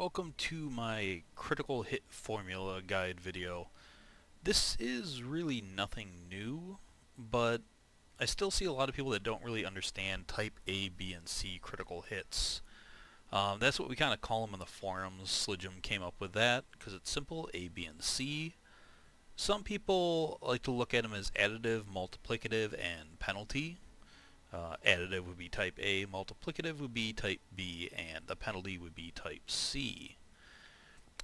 Welcome to my critical hit formula guide video. This is really nothing new, but I still see a lot of people that don't really understand type A, B, and C critical hits. That's what we kind of call them in the forums. Slijum came up with that because it's simple, A, B, and C. Some people like to look at them as additive, multiplicative, and penalty. Additive would be type A, multiplicative would be type B, and the penalty would be type C.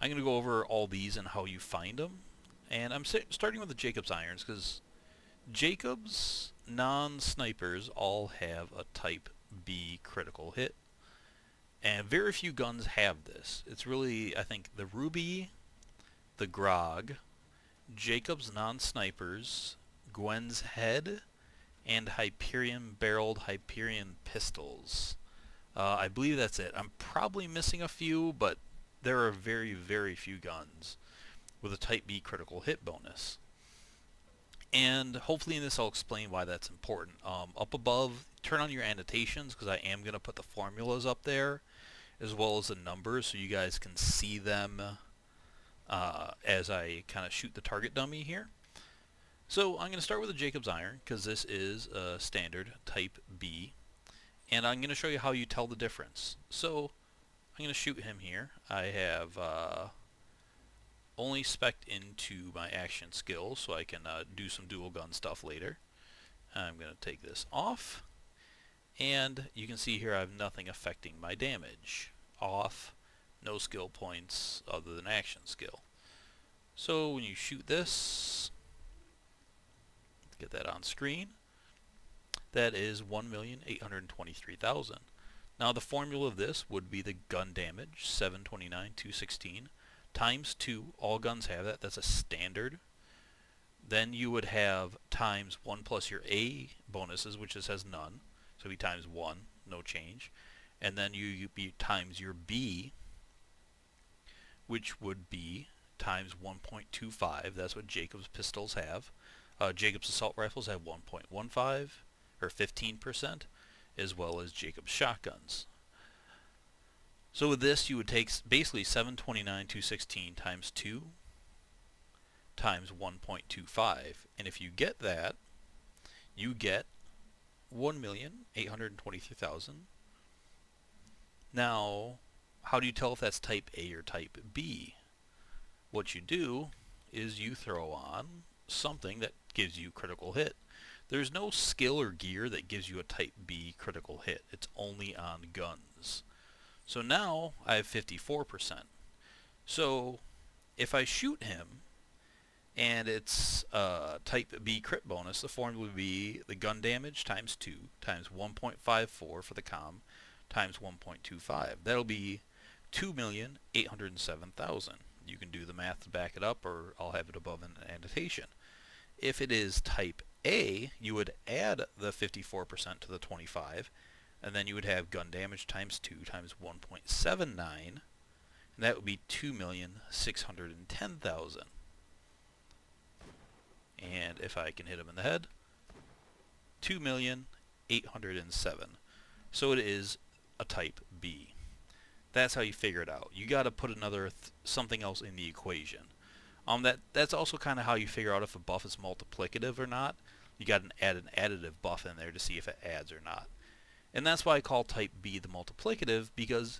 I'm going to go over all these and how you find them. And I'm starting with the Jacob's irons because Jacob's non-snipers all have a type B critical hit. And very few guns have this. It's really, I think, the Ruby, the Grog, Jacob's non-snipers, Gwen's head, and Hyperion barreled Hyperion pistols. I believe that's it. I'm probably missing a few, but there are very, very few guns with a type B critical hit bonus. And hopefully in this I'll explain why that's important. Up above, turn on your annotations because I am going to put the formulas up there as well as the numbers so you guys can see them as I kind of shoot the target dummy here. So I'm going to start with the Jacob's iron because this is a standard type B, and I'm going to show you how you tell the difference. So I'm going to shoot him here. I have only spec'd into my action skills so I can do some dual gun stuff later. I'm going to take this off, and you can see here I have nothing affecting my damage. Off, no skill points other than action skill. So when you shoot this, get that on screen, that is 1,823,000. Now the formula of this would be the gun damage, 729,216, times 2, all guns have that, that's a standard. Then you would have times 1 plus your A bonuses, which this has none, so it'd be times 1, no change. And then you be times your B, which would be times 1.25, that's what Jacob's pistols have. Jacob's assault rifles have 1.15 or 15%, as well as Jacob's shotguns. So with this, you would take basically 729,216 times 2 times 1.25, and if you get that, you get 1,823,000. Now, how do you tell if that's type A or type B? What you do is you throw on something that gives you critical hit. There's no skill or gear that gives you a type B critical hit. It's only on guns. So now I have 54%. So if I shoot him and it's type B crit bonus, the formula would be the gun damage times 2 times 1.54 for the comm times 1.25. That'll be 2,807,000. You can do the math to back it up, or I'll have it above in an annotation. If it is type A, you would add the 54% to the 25, and then you would have gun damage times 2 times 1.79, and that would be 2,610,000. And if I can hit him in the head, 2,807,000. So it is a type B. That's how you figure it out. You got to put another something else in the equation. That's also kind of how you figure out if a buff is multiplicative or not. You got to add an additive buff in there to see if it adds or not. And that's why I call type B the multiplicative, because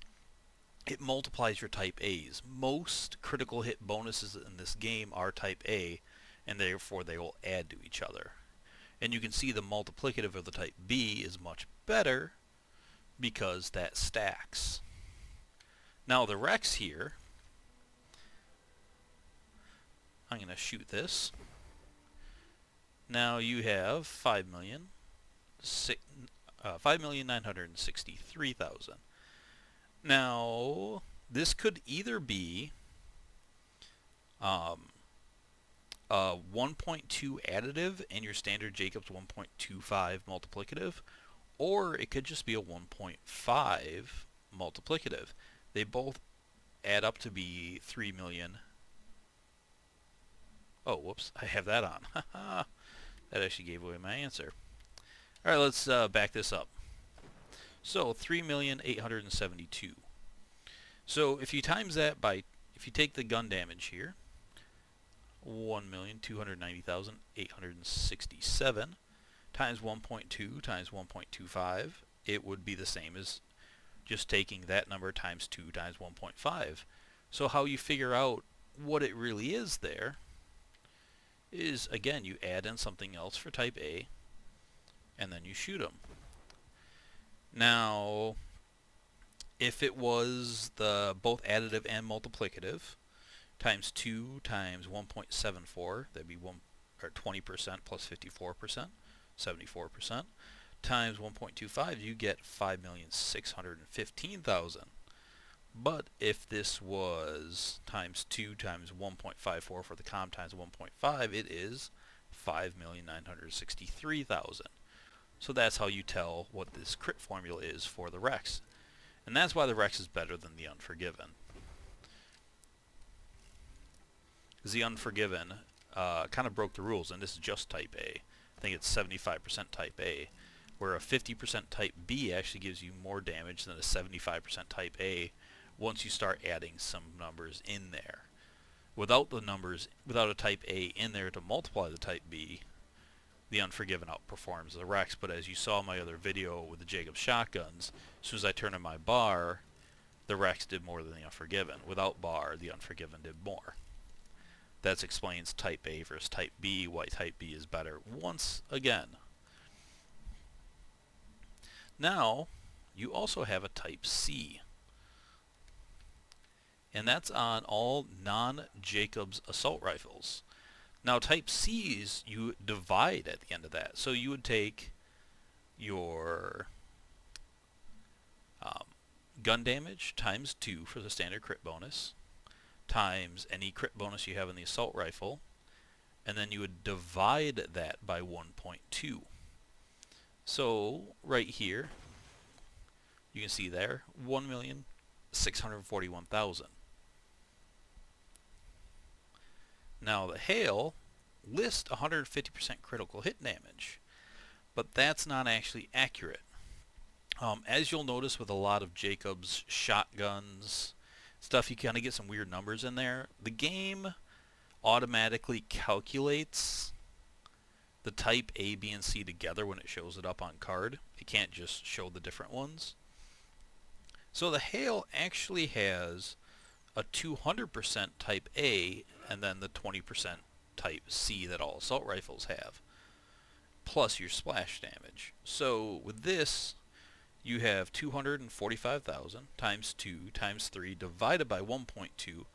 it multiplies your type A's. Most critical hit bonuses in this game are type A, and therefore they will add to each other. And you can see the multiplicative of the type B is much better because that stacks. Now the Rex here, I'm going to shoot this. Now you have 5,963,000. Now this could either be a 1.2 additive and your standard Jacob's 1.25 multiplicative, or it could just be a 1.5 multiplicative. They both add up to be 3 million. Oh, whoops, I have that on. That actually gave away my answer. Alright, let's back this up. So, 3,872,000. So if you times that by, if you take the gun damage here, 1,290,867 times 1.2 times 1.25, it would be the same as just taking that number times 2 times 1.5. So how you figure out what it really is there is, again, you add in something else for type A, and then you shoot them. Now, if it was the both additive and multiplicative, times 2 times 1.74, that'd be 20% plus 54%, 74%, times 1.25, you get 5,615,000. But if this was times 2 times 1.54 for the com times 1.5, it is 5,963,000. So that's how you tell what this crit formula is for the Rex. And that's why the Rex is better than the Unforgiven. Because the Unforgiven kind of broke the rules, and this is just type A. I think it's 75% type A, where a 50% type B actually gives you more damage than a 75% type A once you start adding some numbers in there. Without the numbers, without a type A in there to multiply the type B, the Unforgiven outperforms the Rex. But as you saw in my other video with the Jacobs shotguns, as soon as I turned in my bar, the Rex did more than the Unforgiven. Without bar, the Unforgiven did more. That explains type A versus type B, why type B is better once again. Now, you also have a type C. And that's on all non-Jacobs assault rifles. Now type C's, you divide at the end of that. So you would take your gun damage times 2 for the standard crit bonus, times any crit bonus you have in the assault rifle, and then you would divide that by 1.2. So right here, you can see there, 1,641,000. Now the hail lists 150% critical hit damage, but that's not actually accurate. As you'll notice with a lot of Jacobs shotguns stuff, you kind of get some weird numbers in there. The game automatically calculates the type A, B, and C together when it shows it up on card. It can't just show the different ones. So the hail actually has a 200% type A and then the 20% type C that all assault rifles have, plus your splash damage. So with this, you have 245,000 times 2 times 3 divided by 1.2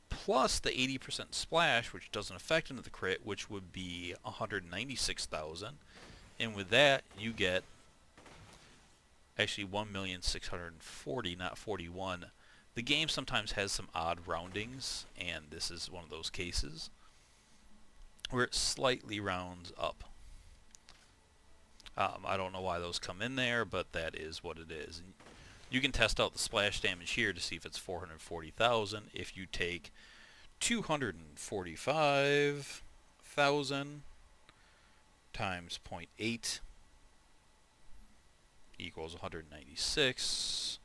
plus the 80% splash, which doesn't affect into the crit, which would be 196,000. And with that, you get actually 1,640,000, not 41. The game sometimes has some odd roundings, and this is one of those cases where it slightly rounds up. I don't know why those come in there, but that is what it is. And you can test out the splash damage here to see if it's 440,000. If you take 245,000 times 0.8 equals 196.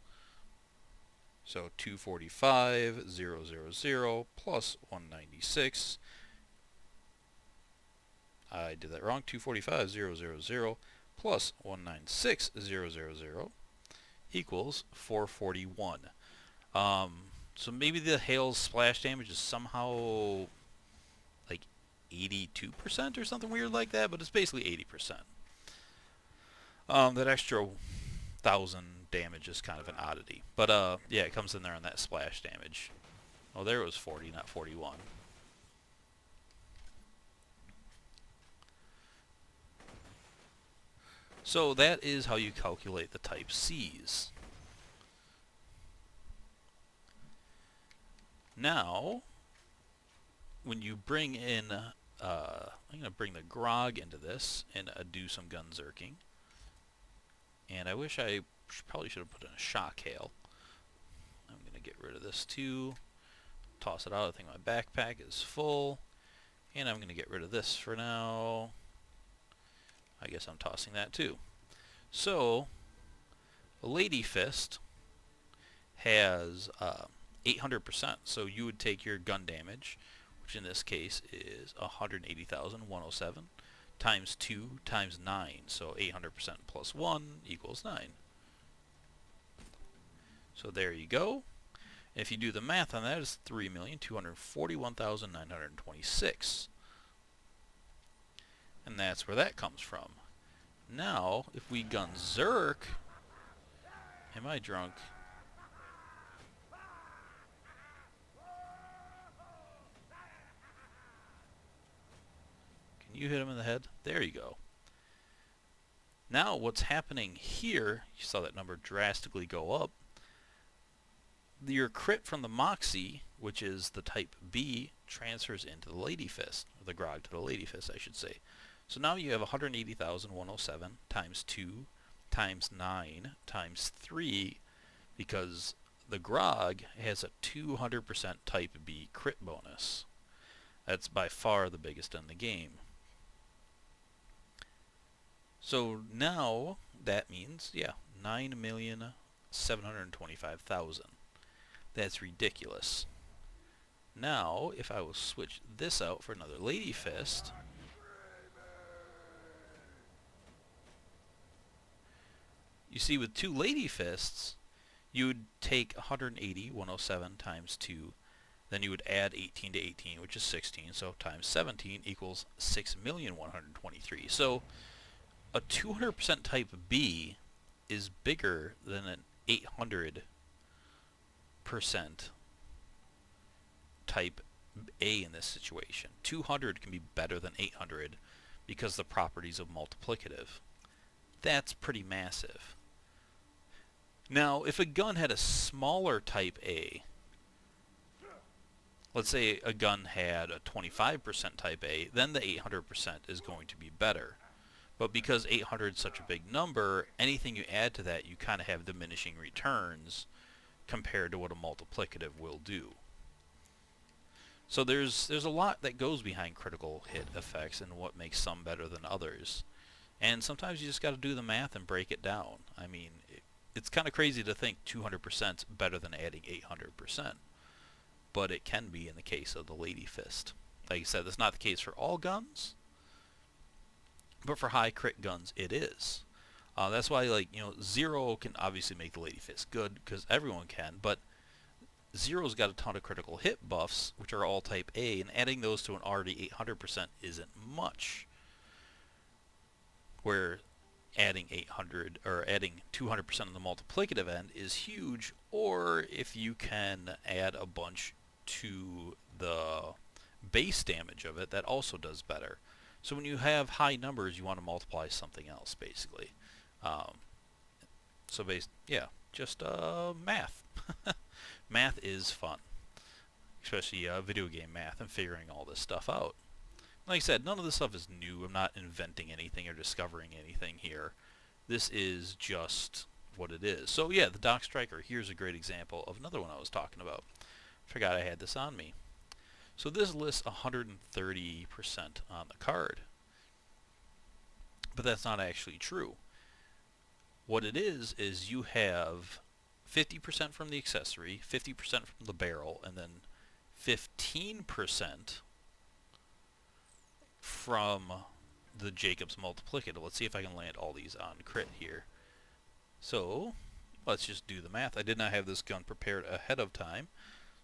So 245,000 plus 196. I did that wrong. 245,000 plus 196,000 equals 441. So maybe the hail's splash damage is somehow like 82% or something weird like that, but it's basically 80%. That extra 1,000 damage is kind of an oddity. But yeah, it comes in there on that splash damage. Oh, there it was 40, not 41. So that is how you calculate the type C's. Now, when you bring in, I'm going to bring the Grog into this and do some gun zerking. And I wish I probably should have put in a shock hail. I'm going to get rid of this too. Toss it out. I think my backpack is full. And I'm going to get rid of this for now. I guess I'm tossing that too. So, a Lady Fist has 800%. So you would take your gun damage, which in this case is 180,107, times 2 times 9. So 800% plus 1 equals 9. So there you go. If you do the math on that, it's 3,241,926. And that's where that comes from. Now, if we gun Zerk... Am I drunk? Can you hit him in the head? There you go. Now, what's happening here, you saw that number drastically go up. Your crit from the Moxie, which is the type B, transfers into the Lady Fist, or the Grog to the Lady Fist, I should say. So now you have 180,107 times 2 times 9 times 3, because the Grog has a 200% type B crit bonus. That's by far the biggest in the game. So now that means, yeah, 9,725,000. That's ridiculous. Now, if I will switch this out for another Lady Fist, you see with two Lady Fists, you would take 180, 107 times 2, then you would add 18 to 18, which is 16, so times 17 equals 6,123,000. So a 200% type B is bigger than an 800% type A in this situation. 200 can be better than 800 because the properties of multiplicative. That's pretty massive. Now, if a gun had a smaller type A, let's say a gun had a 25% type A, then the 800% is going to be better. But because 800 is such a big number, anything you add to that, you kind of have diminishing returns compared to what a multiplicative will do. So there's a lot that goes behind critical hit effects and what makes some better than others. And sometimes you just got to do the math and break it down. I mean, it's kind of crazy to think 200% is better than adding 800%. But it can be in the case of the Lady Fist. Like I said, that's not the case for all guns. But for high crit guns, it is. That's why, like, you know, 0 can obviously make the Lady Fist good, because everyone can, but 0's got a ton of critical hit buffs, which are all type A, and adding those to an already 800% isn't much. Where adding 800, or adding 200% on the multiplicative end is huge, or if you can add a bunch to the base damage of it, that also does better. So when you have high numbers, you want to multiply something else, basically. Just math. Math is fun, especially video game math and figuring all this stuff out. Like I said, none of this stuff is new. I'm not inventing anything or discovering anything here. This is just what it is. So yeah, the Dock Striker, here's a great example of another one I was talking about. Forgot I had this on me. So this lists 130% on the card. But that's not actually true. What it is you have 50% from the accessory, 50% from the barrel, and then 15% from the Jacob's multiplicative. Let's see if I can land all these on crit here. So let's just do the math. I did not have this gun prepared ahead of time.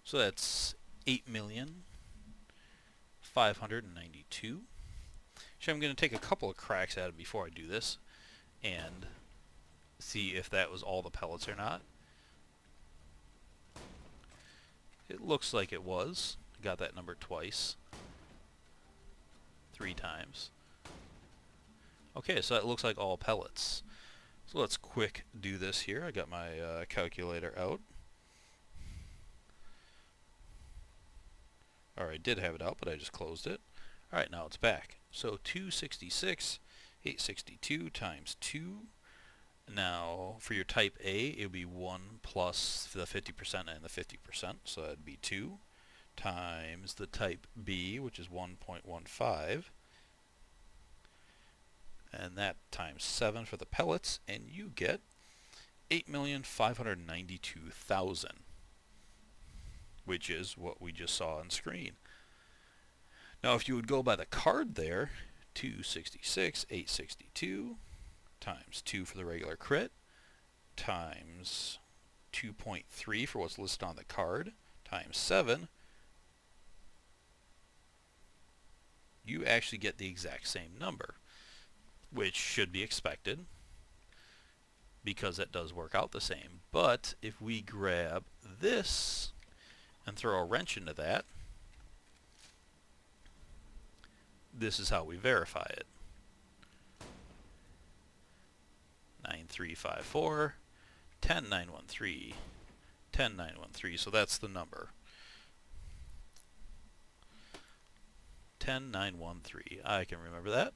So that's 8,592,000. Actually, I'm going to take a couple of cracks at it before I do this and see if that was all the pellets or not. It looks like it was. I got that number twice. 3 times. Okay, so that looks like all pellets. So let's quick do this here. I got my calculator out. Or I did have it out, but I just closed it. Alright, now it's back. So 266, 862 times 2. Now, for your type A, it would be 1 plus the 50% and the 50%, so that would be 2, times the type B, which is 1.15, and that times 7 for the pellets, and you get 8,592,000, which is what we just saw on screen. Now, if you would go by the card there, 266, 862 times 2 for the regular crit times 2.3 for what's listed on the card times 7, you actually get the exact same number, which should be expected because it does work out the same. But if we grab this and throw a wrench into that, this is how we verify it. 9354, 10913, 10913, so that's the number. 10913, I can remember that,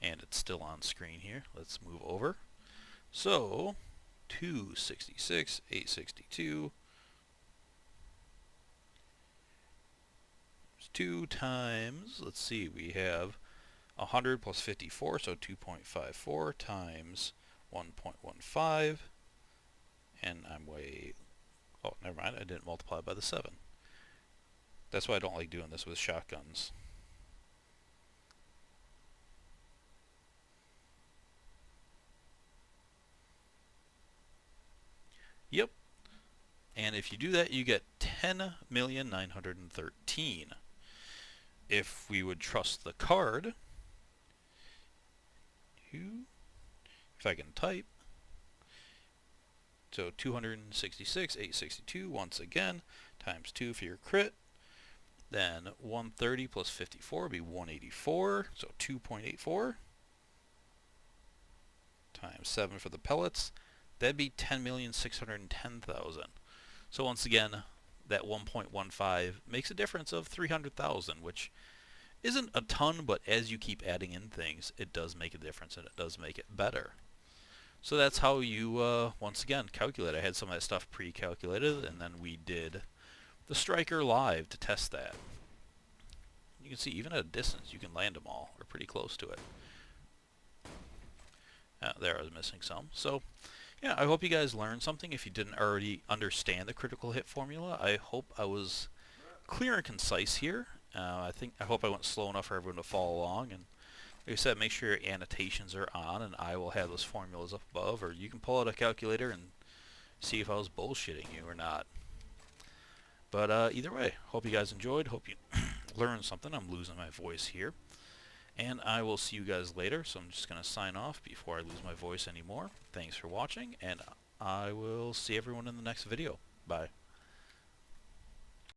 and it's still on screen here. Let's move over. So, 266, 862, 2 times, let's see, we have 100 plus 54, so 2.54 times 1.15, and I'm oh, never mind, I didn't multiply by the 7. That's why I don't like doing this with shotguns. Yep. And if you do that, you get 10,913,000. If we would trust the card, if I can type, so 266, 862 once again, times 2 for your crit, then 130 plus 54 would be 184, so 2.84, times 7 for the pellets, that'd be 10,610,000. So once again, that 1.15 makes a difference of 300,000, which isn't a ton, but as you keep adding in things, it does make a difference, and it does make it better. So that's how you, once again, calculate. I had some of that stuff pre-calculated, and then we did the Striker live to test that. You can see, even at a distance, you can land them all, or pretty close to it. There, I was missing some. So, yeah, I hope you guys learned something. If you didn't already understand the critical hit formula, I hope I was clear and concise here. I hope I went slow enough for everyone to follow along. And like I said, make sure your annotations are on, and I will have those formulas up above. Or you can pull out a calculator and see if I was bullshitting you or not. But either way, hope you guys enjoyed. Hope you learned something. I'm losing my voice here. And I will see you guys later, so I'm just going to sign off before I lose my voice anymore. Thanks for watching, and I will see everyone in the next video. Bye.